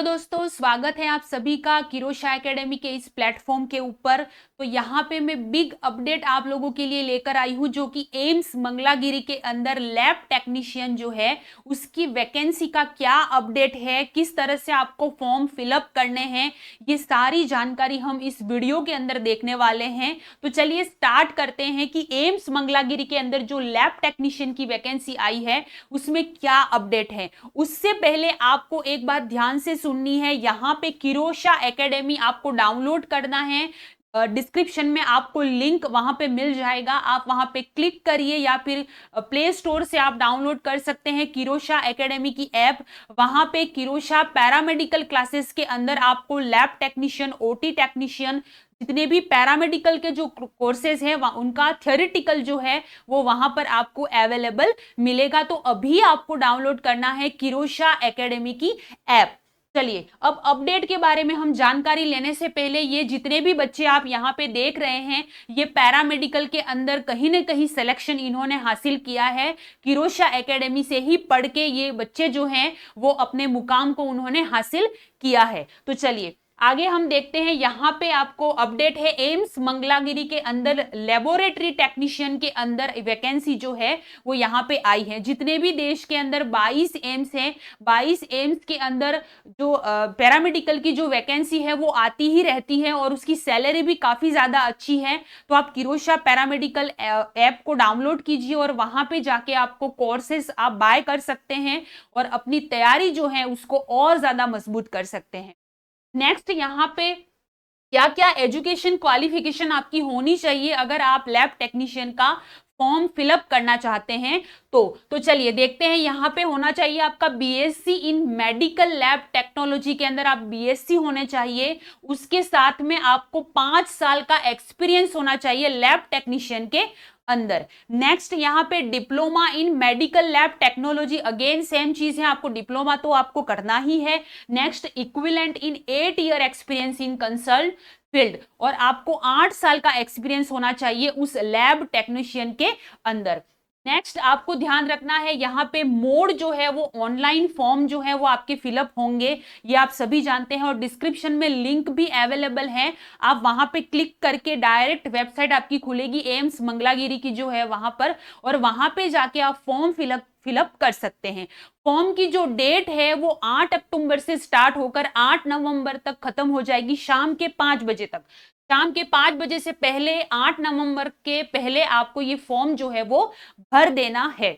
Hello दोस्तों, स्वागत है आप सभी का किरोशा एकेडमी के इस प्लेटफॉर्म के ऊपर। तो यहाँ पे मैं बिग अपडेट आप लोगों के लिए लेकर आई हूँ, जो कि एम्स मंगलागिरी के अंदर लैब टेक्नीशियन जो है उसकी वैकेंसी का क्या अपडेट है, किस तरह से आपको फॉर्म फिलअप करने हैं, ये सारी जानकारी हम इस वीडियो के अंदर देखने वाले हैं। तो चलिए स्टार्ट करते हैं कि एम्स मंगलागिरी के अंदर जो लैब टेक्नीशियन की वैकेंसी आई है उसमें क्या अपडेट है। उससे पहले आपको एक बात ध्यान से सुननी है, यहाँ पे किरोशा एकेडमी आपको डाउनलोड करना है। डिस्क्रिप्शन में आपको लिंक वहां पे मिल जाएगा, आप वहां पे क्लिक करिए या फिर प्ले स्टोर से आप डाउनलोड कर सकते हैं किरोशा एकेडमी की ऐप। वहां पे किरोशा पैरामेडिकल क्लासेस के अंदर आपको लैब टेक्नीशियन, ओटी टेक्नीशियन, जितने भी पैरामेडिकल के जो कोर्सेज हैं उनका थ्योरेटिकल जो है वो वहां पर आपको अवेलेबल मिलेगा। तो अभी आपको डाउनलोड करना है किरोशा एकेडमी की ऐप। चलिए अब अपडेट के बारे में हम जानकारी लेने से पहले, ये जितने भी बच्चे आप यहाँ पे देख रहे हैं ये पैरामेडिकल के अंदर कहीं ना कहीं सिलेक्शन इन्होंने हासिल किया है। किरोशा एकेडमी से ही पढ़ के ये बच्चे जो हैं वो अपने मुकाम को उन्होंने हासिल किया है। तो चलिए आगे हम देखते हैं। यहाँ पे आपको अपडेट है, एम्स मंगलागिरी के अंदर लेबोरेटरी टेक्नीशियन के अंदर वैकेंसी जो है वो यहाँ पे आई है। जितने भी देश के अंदर 22 एम्स हैं, 22 एम्स के अंदर जो पैरामेडिकल की जो वैकेंसी है वो आती ही रहती है और उसकी सैलरी भी काफी ज्यादा अच्छी है। तो आप किरोशा पैरामेडिकल ऐप को डाउनलोड कीजिए और वहां पे जाके आपको कोर्सेस आप बाय कर सकते हैं और अपनी तैयारी जो है उसको और ज्यादा मजबूत कर सकते हैं। नेक्स्ट यहाँ पे क्या क्या एजुकेशन क्वालिफिकेशन आपकी होनी चाहिए अगर आप लैब टेक्नीशियन का फॉर्म फिलअप करना चाहते हैं। तो चलिए देखते हैं। यहाँ पे होना चाहिए आपका BSc in medical lab technology के अंदर आप बीएससी होने चाहिए। उसके साथ में आपको 5 साल का एक्सपीरियंस होना चाहिए लैब टेक्नीशियन के अंदर। नेक्स्ट यहाँ पे diploma in medical lab technology, again same चीज है, आपको डिप्लोमा तो आपको करना ही है। Next equivalent in 8 year experience in consult field, और आपको 8 साल का एक्सपीरियंस होना चाहिए उस लैब टेक्नीशियन के अंदर। नेक्स्ट आपको ध्यान रखना है, यहाँ पे मोड जो है वो ऑनलाइन फॉर्म जो है वो आपके फिलअप होंगे, ये आप सभी जानते हैं और डिस्क्रिप्शन में लिंक भी अवेलेबल है। आप वहां पे क्लिक करके डायरेक्ट वेबसाइट आपकी खुलेगी एम्स मंगलागिरी की जो है वहां पर, और वहां पे जाके आप फॉर्म फिलअप कर सकते हैं। फॉर्म की जो डेट है वो 8 अक्टूबर से स्टार्ट होकर 8 नवंबर तक खत्म हो जाएगी, शाम के 5 बजे तक। शाम के 5 बजे से पहले 8 नवंबर के पहले आपको ये फॉर्म जो है वो भर देना है।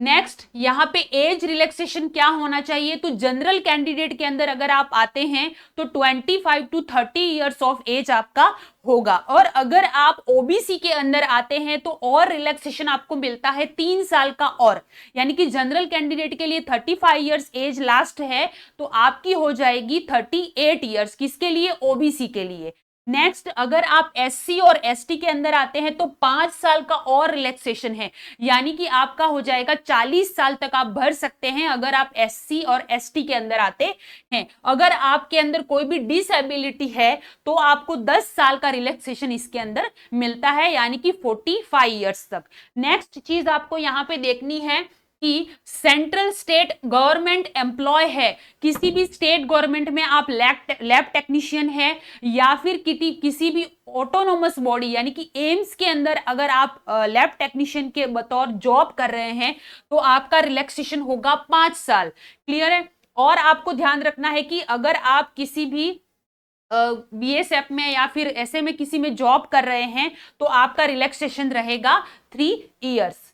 नेक्स्ट यहाँ पे एज रिलैक्सेशन क्या होना चाहिए, तो जनरल कैंडिडेट के अंदर अगर आप आते हैं तो 25 टू 30 इयर्स ऑफ एज आपका होगा, और अगर आप ओबीसी के अंदर आते हैं तो और रिलैक्सेशन आपको मिलता है 3 साल का, और यानी कि जनरल कैंडिडेट के लिए 35 इयर्स एज लास्ट है तो आपकी हो जाएगी 38 इयर्स, किसके लिए, ओबीसी के लिए। नेक्स्ट अगर आप एससी और एसटी के अंदर आते हैं तो 5 साल का और रिलैक्सेशन है, यानी कि आपका हो जाएगा 40 साल तक आप भर सकते हैं अगर आप एससी और एसटी के अंदर आते हैं। अगर आपके अंदर कोई भी डिसेबिलिटी है तो आपको 10 साल का रिलैक्सेशन इसके अंदर मिलता है, यानी कि 45 इयर्स तक। नेक्स्ट चीज आपको यहाँ पे देखनी है कि सेंट्रल स्टेट गवर्नमेंट एम्प्लॉय है, किसी भी स्टेट गवर्नमेंट में आप लैब टेक्नीशियन है, या फिर किसी भी ऑटोनोमस बॉडी यानी कि एम्स के अंदर अगर आप लैब टेक्नीशियन के बतौर जॉब कर रहे हैं तो आपका रिलैक्सेशन होगा 5 साल। क्लियर है। और आपको ध्यान रखना है कि अगर आप किसी भी बीएसएफ में या फिर ऐसे में किसी में जॉब कर रहे हैं तो आपका रिलैक्सेशन रहेगा 3 इयर्स।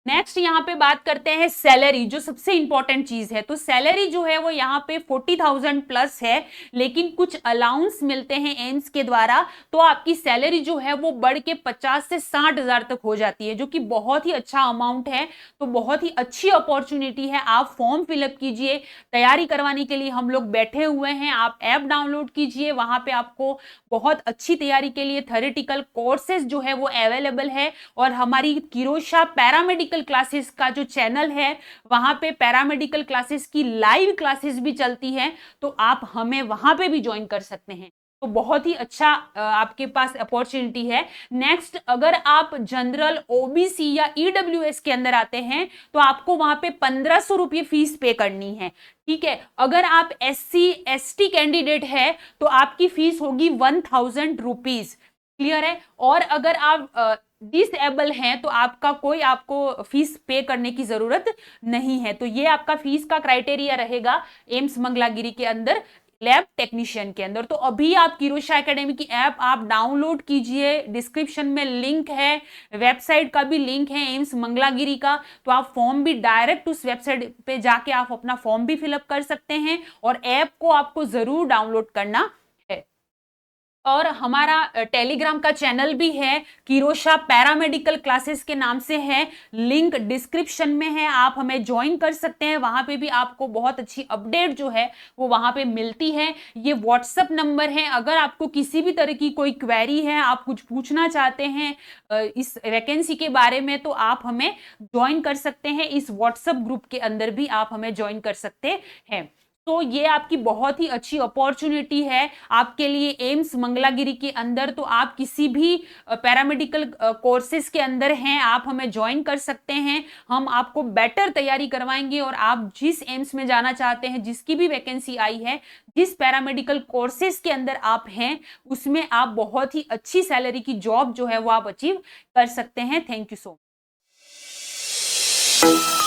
नेक्स्ट यहाँ पे बात करते हैं सैलरी, जो सबसे इंपॉर्टेंट चीज है। तो सैलरी जो है वो यहाँ पे 40,000 प्लस है, लेकिन कुछ अलाउंस मिलते हैं एम्स के द्वारा, तो आपकी सैलरी जो है वो बढ़ के 50 से 60,000 तक हो जाती है, जो कि बहुत ही अच्छा अमाउंट है। तो बहुत ही अच्छी अपॉर्चुनिटी है, आप फॉर्म फिलअप कीजिए। तैयारी करवाने के लिए हम लोग बैठे हुए हैं, आप ऐप डाउनलोड कीजिए, वहां पे आपको बहुत अच्छी तैयारी के लिए थ्योरेटिकल कोर्सेज जो है वो अवेलेबल है। और हमारी किरोशा पैरामेडिकल क्लासेस का जो चैनल है वहां पे पैरामेडिकल क्लासेस की लाइव क्लासेस भी चलती है, तो आप हमें वहां पे भी ज्वाइन कर सकते हैं। तो बहुत ही अच्छा आपके पास अपॉर्चुनिटी है। नेक्स्ट, अगर आप जनरल, ओबीसी या ईडब्ल्यूएस के अंदर आते हैं तो आपको वहां पे 1500 रुपये फीस पे करनी है, ठीक है। अगर आप SC ST कैंडिडेट है तो आपकी फीस होगी 1000 रुपीज, क्लियर है। और अगर आप डिसेबल हैं तो आपका कोई आपको फीस पे करने की जरूरत नहीं है। तो ये आपका फीस का क्राइटेरिया रहेगा एम्स मंगलागिरी के अंदर लैब टेक्नीशियन के अंदर। तो अभी आप कीरोशा एकेडमी की ऐप आप डाउनलोड कीजिए, डिस्क्रिप्शन में लिंक है, वेबसाइट का भी लिंक है एम्स मंगलागिरी का। तो आप फॉर्म भी डायरेक्ट उस वेबसाइट पे जाके आप अपना फॉर्म भी फिलअप कर सकते हैं और ऐप को आपको जरूर डाउनलोड करना है। और हमारा टेलीग्राम का चैनल भी है, कीरोशा पैरामेडिकल क्लासेस के नाम से है, लिंक डिस्क्रिप्शन में है, आप हमें ज्वाइन कर सकते हैं। वहां पे भी आपको बहुत अच्छी अपडेट जो है वो वहां पे मिलती है। ये व्हाट्सएप नंबर है, अगर आपको किसी भी तरह की कोई क्वेरी है, आप कुछ पूछना चाहते हैं इस वैकेंसी के बारे में, तो आप हमें ज्वाइन कर सकते हैं। इस व्हाट्सएप ग्रुप के अंदर भी आप हमें ज्वाइन कर सकते हैं। तो ये आपकी बहुत ही अच्छी अपॉर्चुनिटी है आपके लिए एम्स मंगलागिरी के अंदर। तो आप किसी भी पैरामेडिकल कोर्सेज के अंदर हैं, आप हमें ज्वाइन कर सकते हैं। हम आपको बेटर तैयारी करवाएंगे और आप जिस एम्स में जाना चाहते हैं, जिसकी भी वैकेंसी आई है, जिस पैरामेडिकल कोर्सेज के अंदर आप हैं, उसमें आप बहुत ही अच्छी सैलरी की जॉब जो है वो आप अचीव कर सकते हैं। Thank you so much.